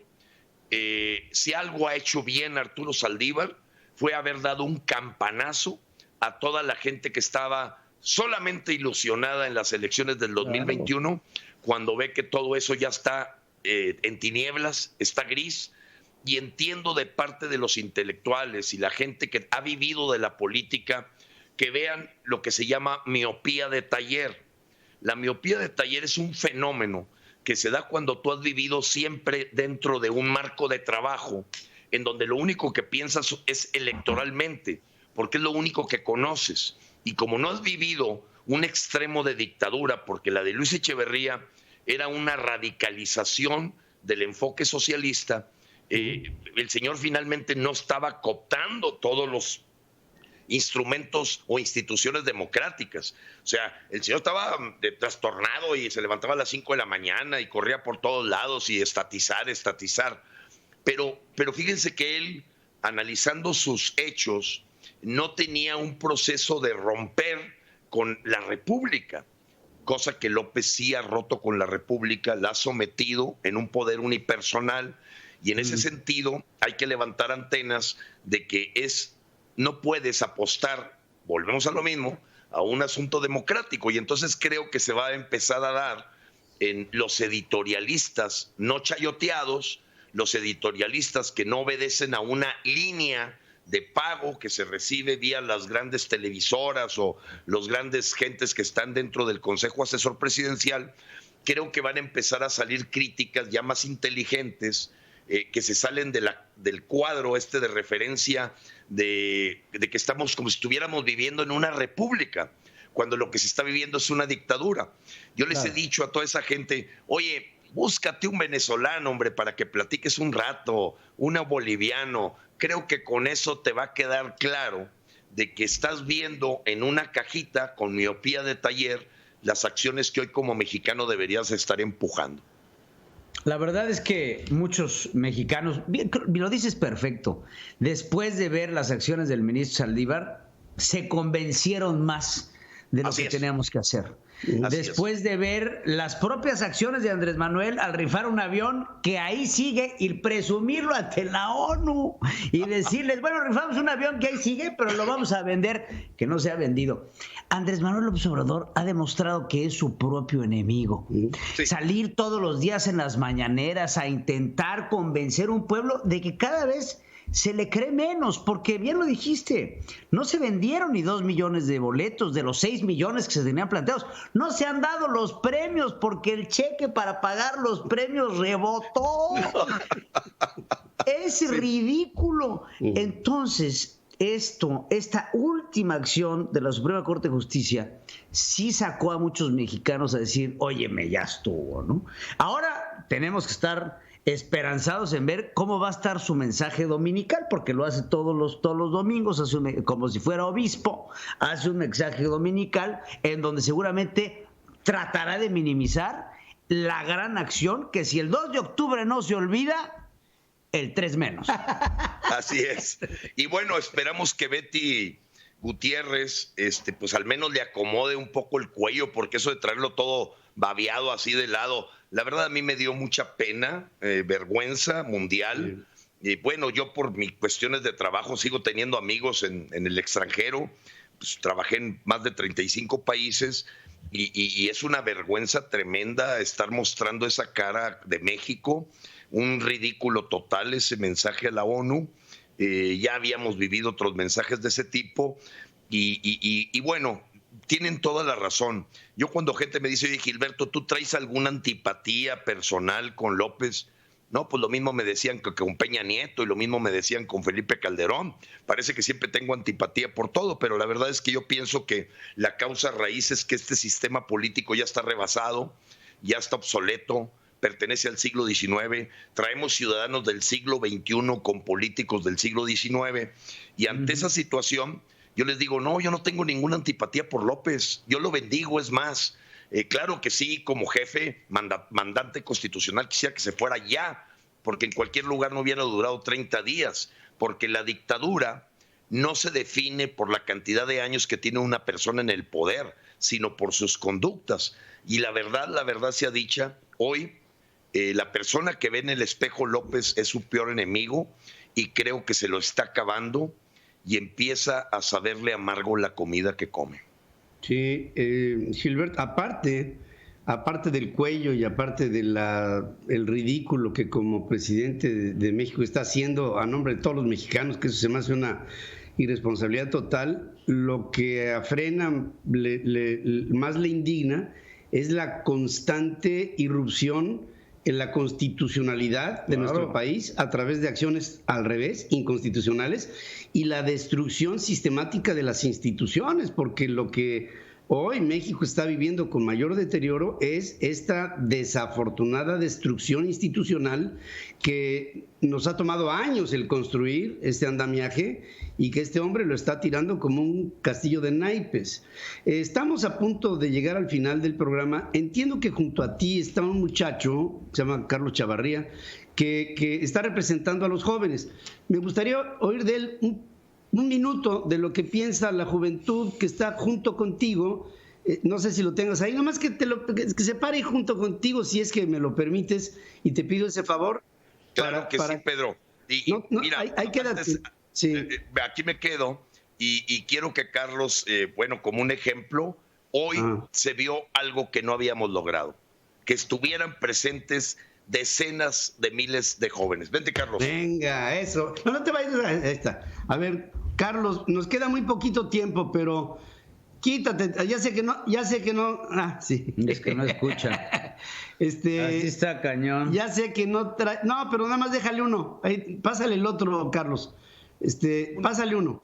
Si algo ha hecho bien Arturo Saldívar fue haber dado un campanazo a toda la gente que estaba solamente ilusionada en las elecciones del 2021, cuando ve que todo eso ya está en tinieblas, está gris. Y entiendo de parte de los intelectuales y la gente que ha vivido de la política que vean lo que se llama miopía de taller. La miopía de taller es un fenómeno que se da cuando tú has vivido siempre dentro de un marco de trabajo en donde lo único que piensas es electoralmente, porque es lo único que conoces. Y como no has vivido un extremo de dictadura, porque la de Luis Echeverría era una radicalización del enfoque socialista, el señor finalmente no estaba cooptando todos los instrumentos o instituciones democráticas. O sea, el señor estaba trastornado y se levantaba a las 5 de la mañana y corría por todos lados y estatizar. Pero fíjense que él, analizando sus hechos, no tenía un proceso de romper con la República, cosa que López sí ha roto con la República, la ha sometido en un poder unipersonal, y en ese sentido hay que levantar antenas de que no puedes apostar, volvemos a lo mismo, a un asunto democrático, y entonces creo que se va a empezar a dar en los editorialistas no chayoteados, los editorialistas que no obedecen a una línea de pago que se recibe vía las grandes televisoras o los grandes gentes que están dentro del Consejo Asesor Presidencial. Creo que van a empezar a salir críticas ya más inteligentes, que se salen del cuadro de referencia de que estamos como si estuviéramos viviendo en una república, cuando lo que se está viviendo es una dictadura. Yo les he dicho a toda esa gente, oye, búscate un venezolano, hombre, para que platiques un rato, un boliviano. Creo que con eso te va a quedar claro de que estás viendo en una cajita con miopía de taller las acciones que hoy como mexicano deberías estar empujando. La verdad es que muchos mexicanos, lo dices perfecto, después de ver las acciones del ministro Saldívar, se convencieron más de lo que teníamos que hacer. Después de ver las propias acciones de Andrés Manuel al rifar un avión que ahí sigue y presumirlo ante la ONU y decirles, bueno, rifamos un avión que ahí sigue, pero lo vamos a vender, que no se ha vendido. Andrés Manuel López Obrador ha demostrado que es su propio enemigo. Sí. Salir todos los días en las mañaneras a intentar convencer a un pueblo de que cada vez se le cree menos, porque bien lo dijiste, no se vendieron ni 2 millones de boletos de los 6 millones que se tenían planteados, no se han dado los premios porque el cheque para pagar los premios rebotó. Es ridículo. Entonces, esta última acción de la Suprema Corte de Justicia sí sacó a muchos mexicanos a decir, óyeme, ya estuvo, ¿no? Ahora tenemos que estar esperanzados en ver cómo va a estar su mensaje dominical, porque lo hace todos los domingos, como si fuera obispo, hace un mensaje dominical en donde seguramente tratará de minimizar la gran acción que si el 2 de octubre no se olvida, el 3 menos. Así es. Y bueno, esperamos que Betty Gutiérrez, pues al menos le acomode un poco el cuello, porque eso de traerlo todo babeado así de lado, la verdad a mí me dio mucha pena, vergüenza mundial. Sí. Bueno, yo por mis cuestiones de trabajo sigo teniendo amigos en el extranjero, pues trabajé en más de 35 países y es una vergüenza tremenda estar mostrando esa cara de México, un ridículo total ese mensaje a la ONU. Ya habíamos vivido otros mensajes de ese tipo y bueno, tienen toda la razón. Yo cuando gente me dice, oye, Gilberto, ¿tú traes alguna antipatía personal con López? No, pues lo mismo me decían que con Peña Nieto y lo mismo me decían con Felipe Calderón. Parece que siempre tengo antipatía por todo, pero la verdad es que yo pienso que la causa raíz es que este sistema político ya está rebasado, ya está obsoleto, pertenece al siglo XIX, traemos ciudadanos del siglo XXI con políticos del siglo XIX y ante esa situación yo les digo, no, yo no tengo ninguna antipatía por López, yo lo bendigo, es más, claro que sí, como jefe, mandante constitucional, quisiera que se fuera ya, porque en cualquier lugar no hubiera durado 30 días, porque la dictadura no se define por la cantidad de años que tiene una persona en el poder, sino por sus conductas. Y la verdad sea dicha, hoy la persona que ve en el espejo López es su peor enemigo y creo que se lo está acabando y empieza a saberle amargo la comida que come. Sí, Gilbert, aparte del cuello y aparte del ridículo que como presidente de México está haciendo a nombre de todos los mexicanos, que eso se me hace una irresponsabilidad total, lo que a Frena más le indigna es la constante irrupción en la constitucionalidad de nuestro país a través de acciones al revés, inconstitucionales, y la destrucción sistemática de las instituciones, porque lo que hoy México está viviendo con mayor deterioro es esta desafortunada destrucción institucional que nos ha tomado años el construir este andamiaje y que este hombre lo está tirando como un castillo de naipes. Estamos a punto de llegar al final del programa. Entiendo que junto a ti está un muchacho, se llama Carlos Chavarría, que está representando a los jóvenes. Me gustaría oír de él un minuto de lo que piensa la juventud que está junto contigo. No sé si lo tengas ahí, nomás que se pare junto contigo, si es que me lo permites, y te pido ese favor. Claro que sí, Pedro. Y mira, ahí quédate. Sí. Aquí me quedo y quiero que Carlos, bueno, como un ejemplo, hoy se vio algo que no habíamos logrado, que estuvieran presentes decenas de miles de jóvenes. Vente, Carlos. Venga, eso. No te vayas a esta. A ver, Carlos, nos queda muy poquito tiempo, pero quítate. Ya sé que no. Sí. Es que no escucha. Así está cañón. Ya sé que no trae. No, pero nada más déjale uno. Ahí, pásale el otro, Carlos. Pásale uno.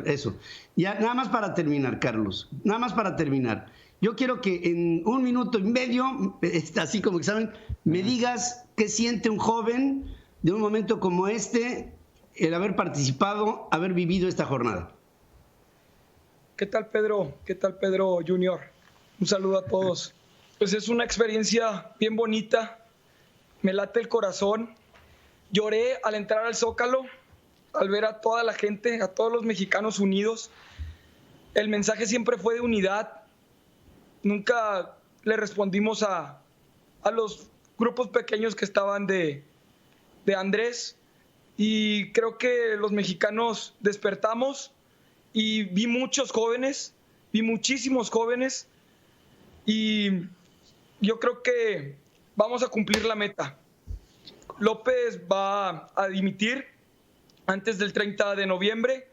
Eso. Ya, nada más para terminar, Carlos. Nada más para terminar. Yo quiero que en 1 minuto y medio, así como examen, me digas qué siente un joven de un momento como este, el haber participado, haber vivido esta jornada. ¿Qué tal, Pedro? ¿Qué tal, Pedro Junior? Un saludo a todos. Pues es una experiencia bien bonita, me late el corazón. Lloré al entrar al Zócalo, al ver a toda la gente, a todos los mexicanos unidos. El mensaje siempre fue de unidad. Nunca le respondimos a los grupos pequeños que estaban de Andrés. Y creo que los mexicanos despertamos y vi muchos jóvenes, vi muchísimos jóvenes. Y yo creo que vamos a cumplir la meta. López va a dimitir antes del 30 de noviembre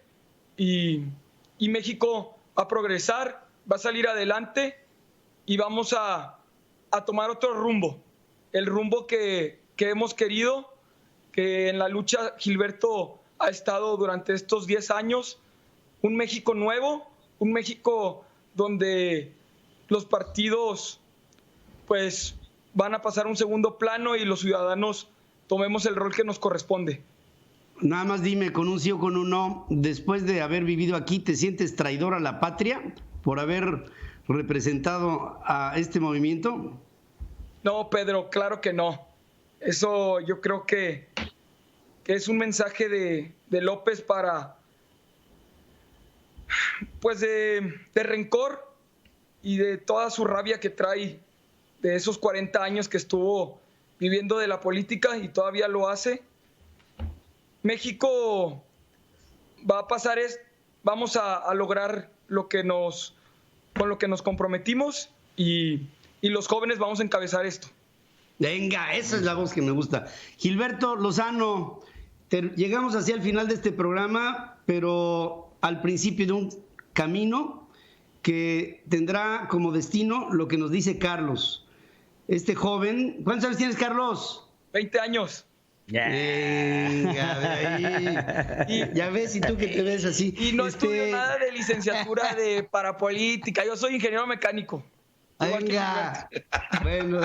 y México va a progresar, va a salir adelante y vamos a tomar otro rumbo, el rumbo que hemos querido, que en la lucha Gilberto ha estado durante estos 10 años, un México nuevo, un México donde los partidos pues van a pasar a un segundo plano y los ciudadanos tomemos el rol que nos corresponde. Nada más dime, con un sí o con un no, después de haber vivido aquí, ¿te sientes traidor a la patria por haber representado a este movimiento? No, Pedro, claro que no. Eso yo creo que es un mensaje de López para, pues de rencor y de toda su rabia que trae de esos 40 años que estuvo viviendo de la política y todavía lo hace. México va a pasar, vamos a lograr con lo que nos comprometimos y los jóvenes vamos a encabezar esto. Venga, esa es la voz que me gusta. Gilberto Lozano, llegamos hacia el final de este programa, pero al principio de un camino que tendrá como destino lo que nos dice Carlos. Este joven, ¿cuántos años tienes, Carlos? 20 años. Venga, de ahí. Ya ves, y tú que te ves así. Y no estudio nada de licenciatura para política. Yo soy ingeniero mecánico. Venga. Bueno.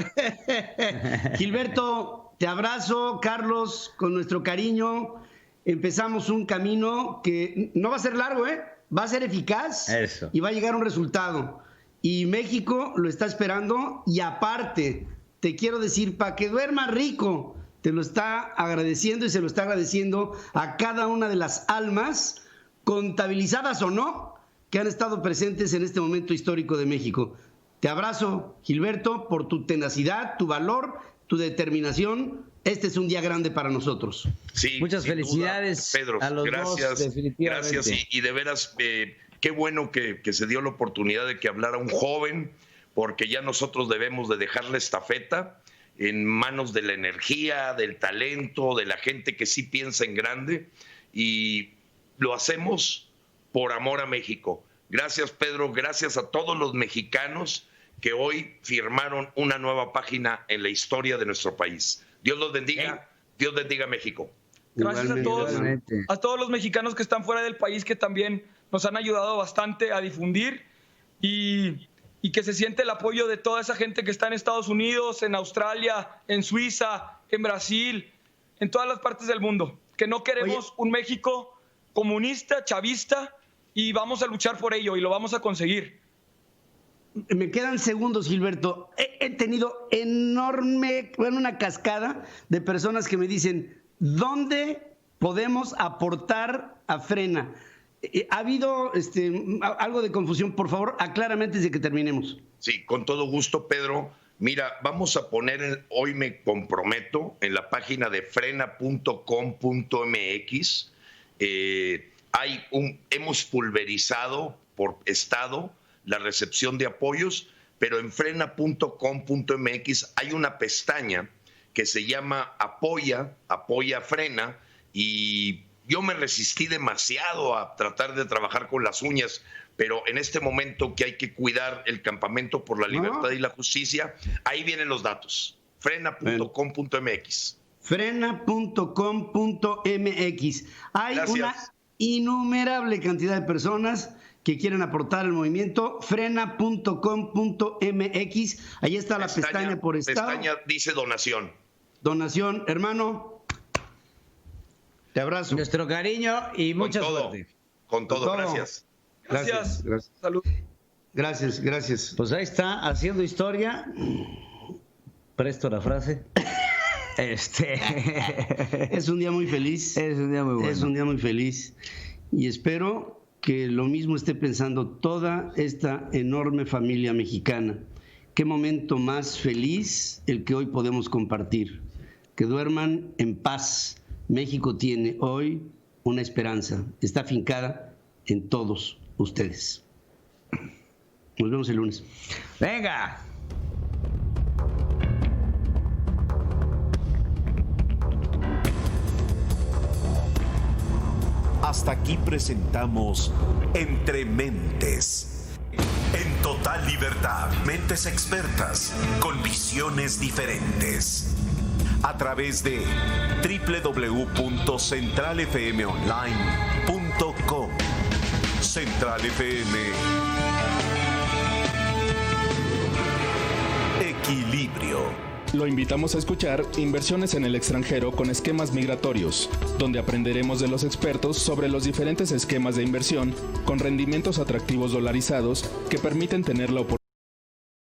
Gilberto, te abrazo, Carlos, con nuestro cariño. Empezamos un camino que no va a ser largo, va a ser eficaz. Eso. Y va a llegar a un resultado. Y México lo está esperando. Y aparte, te quiero decir, para que duermas rico, te lo está agradeciendo y se lo está agradeciendo a cada una de las almas, contabilizadas o no, que han estado presentes en este momento histórico de México. Te abrazo, Gilberto, por tu tenacidad, tu valor, tu determinación. Este es un día grande para nosotros. Sí, muchas felicidades, duda, Pedro. A los gracias, dos, definitivamente. Gracias y de veras, qué bueno que se dio la oportunidad de que hablara un joven, porque ya nosotros debemos de dejar la estafeta en manos de la energía, del talento, de la gente que sí piensa en grande, y lo hacemos por amor a México. Gracias, Pedro, gracias a todos los mexicanos que hoy firmaron una nueva página en la historia de nuestro país. Dios los bendiga, Dios bendiga a México. Gracias a todos los mexicanos que están fuera del país, que también nos han ayudado bastante a difundir y que se siente el apoyo de toda esa gente que está en Estados Unidos, en Australia, en Suiza, en Brasil, en todas las partes del mundo. Que no queremos un México comunista, chavista, y vamos a luchar por ello y lo vamos a conseguir. Me quedan segundos, Gilberto. He tenido una cascada de personas que me dicen, ¿dónde podemos aportar a Frena? ¿Ha habido algo de confusión? Por favor, aclárame antes de que terminemos. Sí, con todo gusto, Pedro. Mira, vamos a poner, hoy me comprometo, en la página de frena.com.mx, hemos pulverizado por estado la recepción de apoyos, pero en frena.com.mx hay una pestaña que se llama Apoya Frena, y yo me resistí demasiado a tratar de trabajar con las uñas, pero en este momento que hay que cuidar el campamento por la libertad y la justicia, ahí vienen los datos. Frena.com.mx. Frena.com.mx. Hay una innumerable cantidad de personas que quieren aportar al movimiento. Frena.com.mx. Ahí está la pestaña por estado. Pestaña dice donación. Donación, hermano. Te abrazo. Nuestro cariño y mucha suerte. Con todo, gracias. Gracias. Gracias. Salud. Gracias, gracias. Pues ahí está, haciendo historia. Presto la frase. Es un día muy feliz. Es un día muy bueno. Es un día muy feliz. Y espero que lo mismo esté pensando toda esta enorme familia mexicana. Qué momento más feliz el que hoy podemos compartir. Que duerman en paz. México tiene hoy una esperanza. Está afincada en todos ustedes. Nos vemos el lunes. ¡Venga! Hasta aquí presentamos Entre Mentes. En total libertad, mentes expertas con visiones diferentes. A través de www.centralfmonline.com. Central FM. Equilibrio. Lo invitamos a escuchar Inversiones en el extranjero con esquemas migratorios, donde aprenderemos de los expertos sobre los diferentes esquemas de inversión con rendimientos atractivos dolarizados que permiten tener la oportunidad